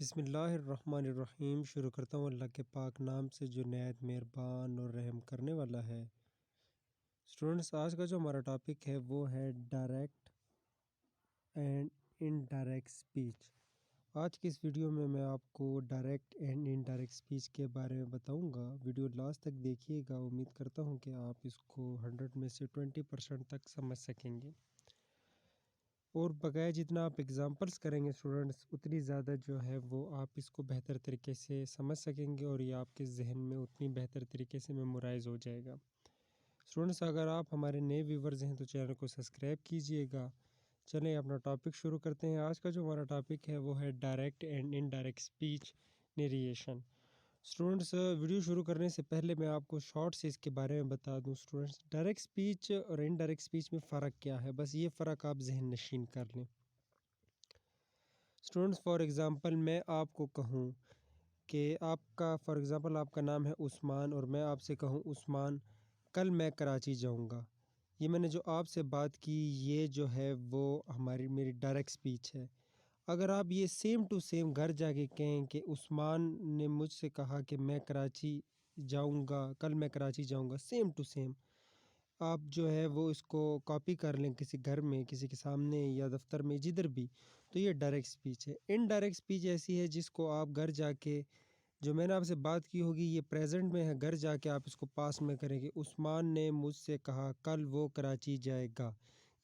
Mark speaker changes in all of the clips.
Speaker 1: بسم اللہ الرحمن الرحیم۔ شروع کرتا ہوں اللہ کے پاک نام سے جو نہایت مہربان اور رحم کرنے والا ہے۔ اسٹوڈنٹس، آج کا جو ہمارا ٹاپک ہے وہ ہے ڈائریکٹ اینڈ انڈائریکٹ اسپیچ۔ آج کی اس ویڈیو میں میں آپ کو ڈائریکٹ اینڈ انڈائریکٹ اسپیچ کے بارے میں بتاؤں گا۔ ویڈیو لاسٹ تک دیکھیے گا، امید کرتا ہوں کہ آپ اس کو 100 میں سے 20% تک سمجھ سکیں گے، اور بقایا جتنا آپ ایگزامپلس کریں گے اسٹوڈنٹس، اتنی زیادہ جو ہے وہ آپ اس کو بہتر طریقے سے سمجھ سکیں گے، اور یہ آپ کے ذہن میں اتنی بہتر طریقے سے میمورائز ہو جائے گا۔ اسٹوڈنٹس، اگر آپ ہمارے نئے ویورز ہیں تو چینل کو سبسکرائب کیجئے گا۔ چلیں اپنا ٹاپک شروع کرتے ہیں۔ آج کا جو ہمارا ٹاپک ہے وہ ہے direct and indirect speech narration. Students, video شروع کرنے سے پہلے میں آپ کو شارٹ سے اس کے بارے میں بتا دوں۔ اسٹوڈنٹس، ڈائریکٹ اسپیچ اور انڈائریکٹ اسپیچ میں فرق کیا ہے، بس یہ فرق آپ ذہن نشین کر لیں۔ اسٹوڈنٹس، فار ایگزامپل میں آپ کو کہوں کہ آپ کا نام ہے عثمان، اور میں آپ سے کہوں عثمان کل میں کراچی جاؤں گا۔ یہ میں نے جو آپ سے بات کی، یہ جو ہے وہ میری ڈائریکٹ اسپیچ ہے۔ اگر آپ یہ سیم ٹو سیم گھر جا کے کہیں کہ عثمان نے مجھ سے کہا کہ میں کراچی جاؤں گا، کل میں کراچی جاؤں گا، سیم ٹو سیم آپ جو ہے وہ اس کو کاپی کر لیں کسی گھر میں، کسی کے سامنے یا دفتر میں، جدھر بھی، تو یہ ڈائریکٹ اسپیچ ہے۔ انڈائریکٹ اسپیچ ایسی ہے جس کو آپ گھر جا کے، جو میں نے آپ سے بات کی ہوگی، یہ پریزنٹ میں ہے، گھر جا کے آپ اس کو پاس میں کریں گے۔ عثمان نے مجھ سے کہا کل وہ کراچی جائے گا۔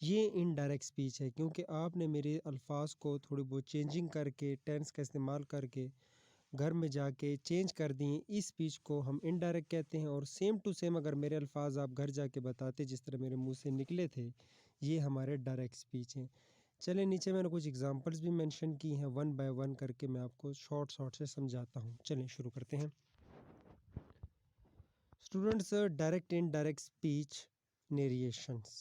Speaker 1: یہ انڈائریکٹ اسپیچ ہے، کیونکہ آپ نے میرے الفاظ کو تھوڑی بہت چینجنگ کر کے، ٹینس کا استعمال کر کے گھر میں جا کے چینج کر دیں۔ اس اسپیچ کو ہم انڈائریکٹ کہتے ہیں، اور سیم ٹو سیم اگر میرے الفاظ آپ گھر جا کے بتاتے جس طرح میرے منہ سے نکلے تھے، یہ ہمارے ڈائریکٹ اسپیچ ہیں۔ چلیں نیچے میں نے کچھ ایگزامپلس بھی مینشن کی ہیں، 1 بائی 1 کر کے میں آپ کو شارٹ سے سمجھاتا ہوں۔ چلیں شروع کرتے ہیں۔ Students, direct indirect speech narrations.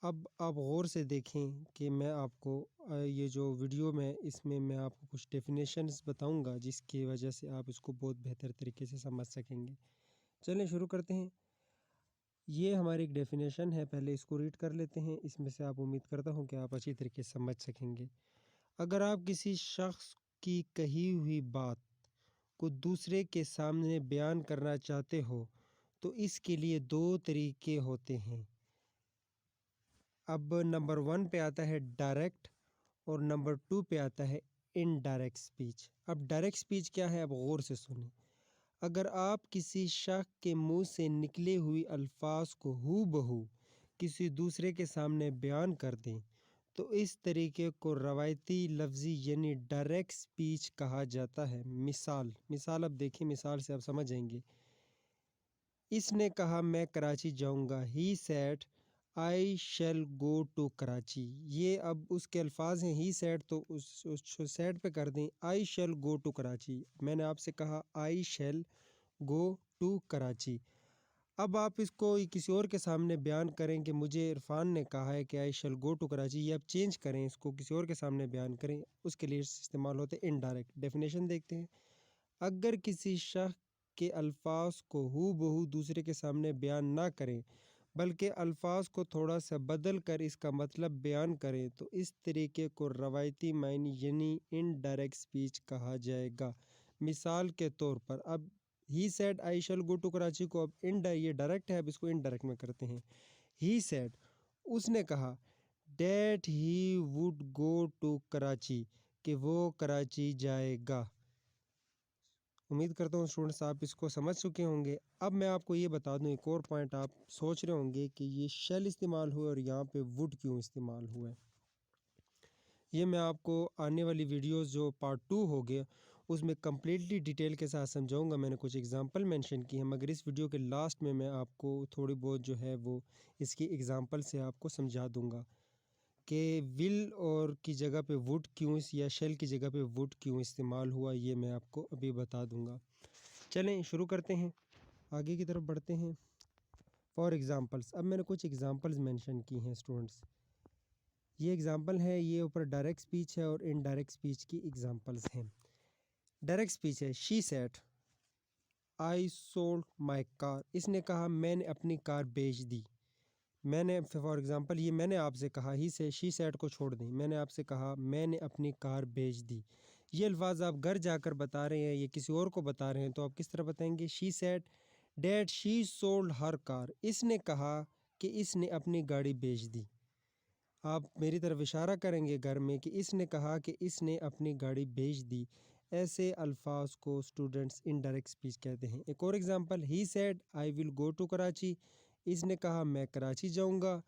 Speaker 1: اب آپ غور سے دیکھیں کہ میں آپ کو یہ جو ویڈیو میں اس میں میں آپ کو کچھ ڈیفینیشنز بتاؤں گا، جس کی وجہ سے آپ اس کو بہت بہتر طریقے سے سمجھ سکیں گے۔ چلیں شروع کرتے ہیں۔ یہ ہماری ایک ڈیفینیشن ہے، پہلے اس کو ریڈ کر لیتے ہیں۔ اس میں سے آپ امید کرتا ہوں کہ آپ اچھی طریقے سے سمجھ سکیں گے۔ اگر آپ کسی شخص کی کہی ہوئی بات کو دوسرے کے سامنے بیان کرنا چاہتے ہو تو اس کے لیے 2 طریقے ہوتے ہیں۔ اب نمبر 1 پہ آتا ہے ڈائریکٹ، اور نمبر 2 پہ آتا ہے انڈائریکٹ اسپیچ۔ اب ڈائریکٹ اسپیچ کیا ہے، اب غور سے سنیں۔ اگر آپ کسی شخص کے منہ سے نکلے ہوئی الفاظ کو ہو بہو کسی دوسرے کے سامنے بیان کر دیں تو اس طریقے کو روایتی لفظی یعنی ڈائریکٹ اسپیچ کہا جاتا ہے۔ مثال اب دیکھیں، مثال سے آپ سمجھ جائیں گے۔ اس نے کہا میں کراچی جاؤں گا۔ He said I shall go to Karachi. یہ اب اس کے الفاظ ہیں he said، تو اس said پہ کر دیں I shall go to Karachi. میں نے آپ سے کہا I shall go to Karachi. اب آپ اس کو کسی اور کے سامنے بیان کریں کہ مجھے عرفان نے کہا ہے کہ I shall go to Karachi, یہ آپ چینج کریں، اس کو کسی اور کے سامنے بیان کریں، اس کے لیے استعمال ہوتے ہیں انڈائریکٹ۔ ڈیفینیشن دیکھتے ہیں۔ اگر کسی شخص کے الفاظ کو ہو بہو دوسرے کے سامنے بیان نہ کریں بلکہ الفاظ کو تھوڑا سا بدل کر اس کا مطلب بیان کریں تو اس طریقے کو روایتی معنی یعنی انڈائریکٹ اسپیچ کہا جائے گا۔ مثال کے طور پر، اب He said I shall go to Karachi کو اب یہ ڈائریکٹ ہے، اب اس کو انڈائریکٹ میں کرتے ہیں۔ He said، اس نے کہا that he would go to Karachi, کہ وہ کراچی جائے گا۔ امید کرتا ہوں اسٹوڈنٹس آپ اس کو سمجھ چکے ہوں گے۔ اب میں آپ کو یہ بتا دوں، ایک اور پوائنٹ آپ سوچ رہے ہوں گے کہ یہ شیل استعمال ہوئے اور یہاں پہ وڈ کیوں استعمال ہوئے۔ یہ میں آپ کو آنے والی ویڈیوز جو پارٹ 2 ہوگے اس میں کمپلیٹلی ڈیٹیل کے ساتھ سمجھاؤں گا۔ میں نے کچھ ایگزامپل مینشن کی ہیں، مگر اس ویڈیو کے لاسٹ میں آپ کو تھوڑی بہت جو ہے وہ اس کی ایگزامپل سے آپ کو سمجھا دوں گا کہ ول اور کی جگہ پہ وڈ کیوں یا شیل کی جگہ پہ وڈ کیوں استعمال ہوا، یہ میں آپ کو ابھی بتا دوں گا۔ چلیں شروع کرتے ہیں، آگے کی طرف بڑھتے ہیں۔ فار ایگزامپلس، اب میں نے کچھ ایگزامپلز مینشن کی ہیں اسٹوڈنٹس۔ یہ ایگزامپل ہے، یہ اوپر ڈائریکٹ اسپیچ ہے اور انڈائریکٹ اسپیچ کی ایگزامپلز ہیں۔ ڈائریکٹ اسپیچ ہے she said I sold my car، اس نے کہا میں نے اپنی کار بیچ دی۔ میں نے فار ایگزامپل یہ میں نے آپ سے کہا she said کو چھوڑ دیں، میں نے آپ سے کہا میں نے اپنی کار بیچ دی۔ یہ الفاظ آپ گھر جا کر بتا رہے ہیں یا کسی اور کو بتا رہے ہیں تو آپ کس طرح بتائیں گے؟ She said that she sold her car, اس نے کہا کہ اس نے اپنی گاڑی بیچ دی۔ آپ میری طرف اشارہ کریں گے گھر میں کہ اس نے کہا کہ اس نے اپنی گاڑی بیچ دی۔ ایسے الفاظ کو اسٹوڈنٹس انڈائریکٹ اسپیچ کہتے ہیں۔ ایک اور example, he said I will go to Karachi, اس نے کہا میں کراچی جاؤں گا۔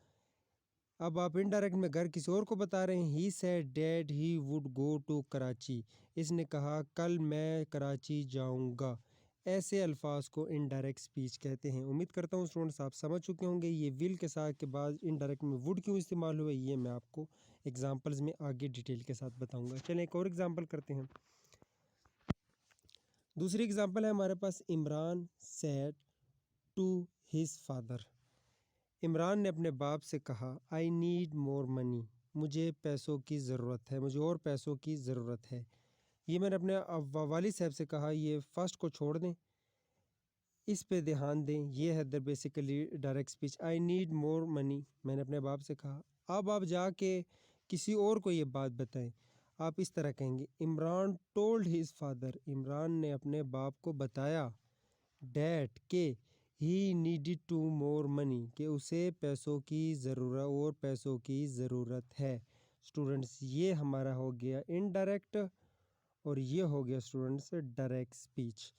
Speaker 1: اب آپ انڈائریکٹ میں گھر کسی اور کو بتا رہے ہیں، he said that he would go to Karachi, اس نے کہا کل میں کراچی جاؤں گا۔ ایسے الفاظ کو انڈائریکٹ اسپیچ کہتے ہیں۔ امید کرتا ہوں اسٹوڈنٹس آپ سمجھ چکے ہوں گے یہ ول کے ساتھ کے بعد انڈائریکٹ میں وڈ کیوں استعمال ہوئے، یہ میں آپ کو ایگزامپلز میں آگے ڈیٹیل کے ساتھ بتاؤں گا۔ چلیں ایک اور ایگزامپل کرتے ہیں۔ دوسری ایگزامپل ہے ہمارے پاس، Imran said to his father, Imran نے اپنے باپ سے کہا آئی نیڈ مور منی، مجھے پیسوں کی ضرورت ہے، مجھے اور پیسوں کی ضرورت ہے۔ یہ میں نے اپنے والد صاحب سے کہا، یہ فرسٹ کو چھوڑ دیں، اس پہ دھیان دیں، یہ ہے basically direct speech, I need more money, میں نے اپنے باپ سے کہا۔ اب آپ جا کے کسی اور کو یہ بات بتائیں، آپ اس طرح کہیں گے، Imran told his father, Imran نے اپنے باپ کو بتایا، ڈیٹ کہ ہی نیڈیڈ ٹو مور منی، کہ اسے پیسوں کی ضرورت اور پیسوں کی ضرورت ہے۔ اسٹوڈنٹس یہ ہمارا ہو گیا انڈائریکٹ اور یہ ہو گیا اسٹوڈنٹس ڈائریکٹ اسپیچ۔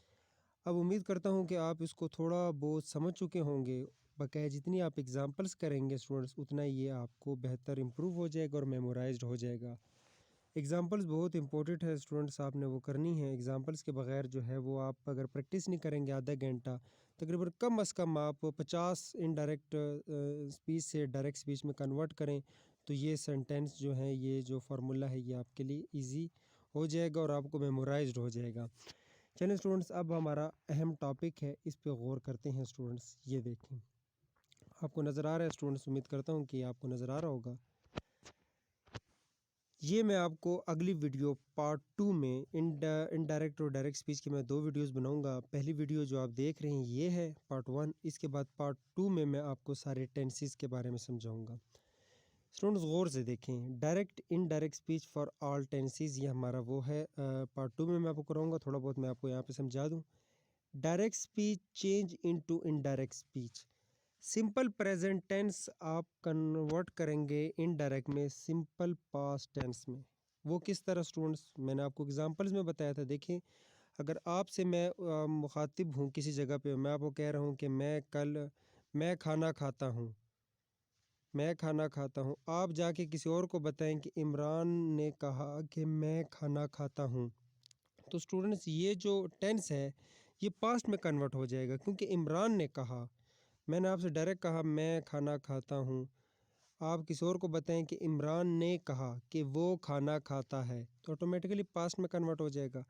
Speaker 1: اب امید کرتا ہوں کہ آپ اس کو تھوڑا بہت سمجھ چکے ہوں گے، بقیہ جتنی آپ ایگزامپلس کریں گے اسٹوڈنٹس اتنا یہ آپ کو بہتر امپروو ہو جائے گا اور میمورائزڈ ہو جائے گا۔ ایگزامپلس بہت امپورٹنٹ ہے اسٹوڈنٹس، آپ نے وہ کرنی ہے، ایگزامپلس کے بغیر جو ہے وہ آپ اگر پریکٹس نہیں کریں گے آدھا گھنٹہ، تقریباً کم از کم آپ 50 انڈائریکٹ اسپیچ سے ڈائریکٹ اسپیچ میں کنورٹ کریں تو یہ سینٹینس جو ہیں، یہ جو فارمولا ہے یہ آپ کے لیے ایزی ہو جائے گا اور آپ کو میمورائزڈ ہو جائے گا۔ چلیں اسٹوڈنٹس اب ہمارا اہم ٹاپک ہے، اس پہ غور کرتے ہیں اسٹوڈنٹس۔ یہ دیکھیں آپ کو نظر آ رہا ہے اسٹوڈنٹس، امید کرتا ہوں کہ آپ کو نظر آ رہا ہوگا۔ یہ میں آپ کو اگلی ویڈیو پارٹ 2 میں انڈائریکٹ اور ڈائریکٹ اسپیچ کی میں 2 ویڈیوز بناؤں گا۔ پہلی ویڈیو جو آپ دیکھ رہے ہیں یہ ہے پارٹ 1، اس کے بعد پارٹ 2 میں آپ کو سارے ٹینسز کے بارے میں سمجھاؤں گا۔ اسٹوڈنٹس غور سے دیکھیں، direct indirect speech for all tenses, یہ ہمارا وہ ہے، پارٹ 2 میں آپ کو کراؤں گا، تھوڑا بہت میں آپ کو یہاں پہ سمجھا دوں۔ Direct speech change into indirect speech, simple present tense آپ کنورٹ کریں گے انڈائریکٹ میں سمپل پاسٹ ٹینس میں۔ وہ کس طرح اسٹوڈنٹس؟ میں نے آپ کو ایگزامپلز میں بتایا تھا۔ دیکھیں اگر آپ سے میں مخاطب ہوں کسی جگہ پہ، میں آپ کو کہہ رہا ہوں کہ میں کھانا کھاتا ہوں، میں کھانا کھاتا ہوں، آپ جا کے کسی اور کو بتائیں کہ عمران نے کہا کہ میں کھانا کھاتا ہوں، تو اسٹوڈنٹس یہ جو ٹینس ہے یہ پاسٹ میں کنورٹ ہو جائے گا، کیونکہ عمران نے کہا، میں نے آپ سے ڈائریکٹ کہا میں کھانا کھاتا ہوں، آپ کسی اور کو بتائیں کہ عمران نے کہا کہ وہ کھانا کھاتا ہے، تو آٹومیٹیکلی پاسٹ میں کنورٹ ہو جائے گا۔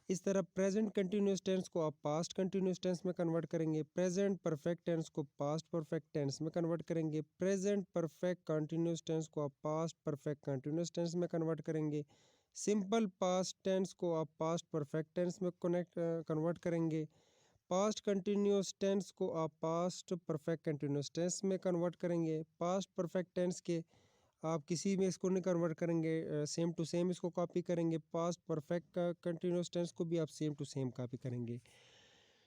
Speaker 1: اس طرح پریزنٹ کنٹینیوس ٹینس کو آپ پاسٹ کنٹینیوس ٹینس میں کنورٹ کریں گے، پریزنٹ پرفیکٹ ٹینس کو پاسٹ پرفیکٹ ٹینس میں کنورٹ کریں گے، پریزنٹ پرفیکٹ کنٹینیوس ٹینس کو آپ پاسٹ پرفیکٹ کنٹینیوس ٹینس میں کنورٹ کریں گے، سمپل پاسٹ ٹینس کو آپ پاسٹ پرفیکٹ ٹینس میں کنورٹ کریں گے، پاسٹ کنٹینیوس ٹینس کو آپ پاسٹ پرفیکٹ کنٹینیوس ٹینس میں کنورٹ کریں گے، پاسٹ پرفیکٹ ٹینس کے آپ کسی میں اس کو نہیں کنورٹ کریں گے، سیم ٹو سیم اس کو کاپی کریں گے، پاسٹ پرفیکٹ کنٹینیوس ٹینس کو بھی آپ سیم ٹو سیم کاپی کریں گے۔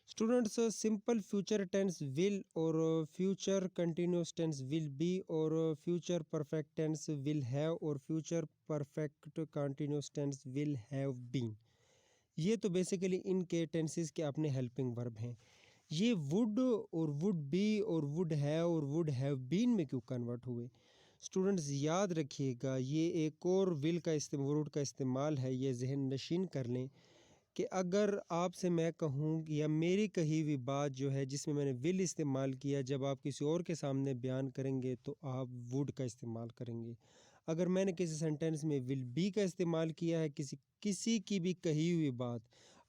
Speaker 1: Students simple future tense will اور future continuous tense will be اور future perfect tense will have اور future perfect continuous tense will have been, یہ تو بیسیکلی ان کے ٹینسز کے اپنے ہیلپنگ ورب ہیں۔ یہ وڈ اور وڈ بی اور وڈ ہیو اور وڈ ہیو بین میں کیوں کنورٹ ہوئے؟ اسٹوڈنٹس یاد رکھیے گا یہ ایک اور ول کا ورڈ کا استعمال ہے، یہ ذہن نشین کر لیں کہ اگر آپ سے میں کہوں یا میری کہی ہوئی بات جو ہے جس میں میں نے ول استعمال کیا، جب آپ کسی اور کے سامنے بیان کریں گے تو آپ وڈ کا استعمال کریں گے۔ اگر میں نے کسی سینٹینس میں ول بی کا استعمال کیا ہے، کسی کی بھی کہی ہوئی بات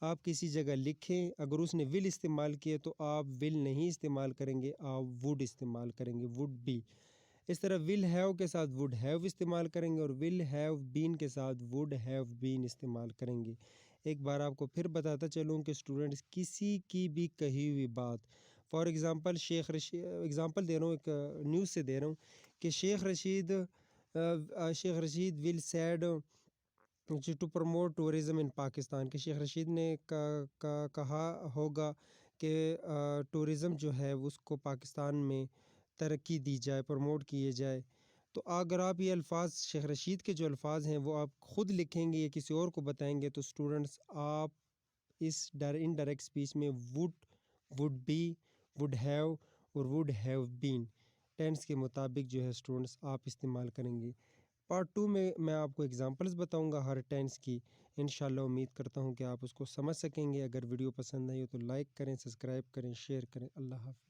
Speaker 1: آپ کسی جگہ لکھیں، اگر اس نے ول استعمال کیے تو آپ ول نہیں استعمال کریں گے، آپ وڈ استعمال کریں گے، وڈ بی۔ اس طرح ول ہیو کے ساتھ وڈ ہیو استعمال کریں گے اور ول ہیو بین کے ساتھ وڈ ہیو بین استعمال کریں گے۔ ایک بار آپ کو پھر بتاتا چلوں کہ اسٹوڈنٹس کسی کی بھی کہی ہوئی بات، for example Sheikh Rashid, example دے رہا ہوں، ایک نیوز سے دے رہا ہوں کہ شیخ رشید ول سیڈ جی to promote tourism in Pakistan کہ شیخ رشید نے کہا ہوگا کہ ٹورزم جو ہے اس کو پاکستان میں ترقی دی جائے، پروموٹ کیے جائے۔ تو اگر آپ یہ الفاظ شیخ رشید کے جو الفاظ ہیں وہ آپ خود لکھیں گے یا کسی اور کو بتائیں گے تو اسٹوڈنٹس آپ اس انڈائریکٹ اسپیچ میں وڈ بی، وڈ ہیو اور وڈ ہیو بین ٹینس کے مطابق جو ہے اسٹوڈنٹس آپ استعمال کریں گے۔ پارٹ 2 میں آپ کو ایگزامپلز بتاؤں گا ہر ٹینس کی، انشاءاللہ امید کرتا ہوں کہ آپ اس کو سمجھ سکیں گے۔ اگر ویڈیو پسند آئی ہو تو لائک کریں، سبسکرائب کریں، شیئر کریں۔ اللہ حافظ۔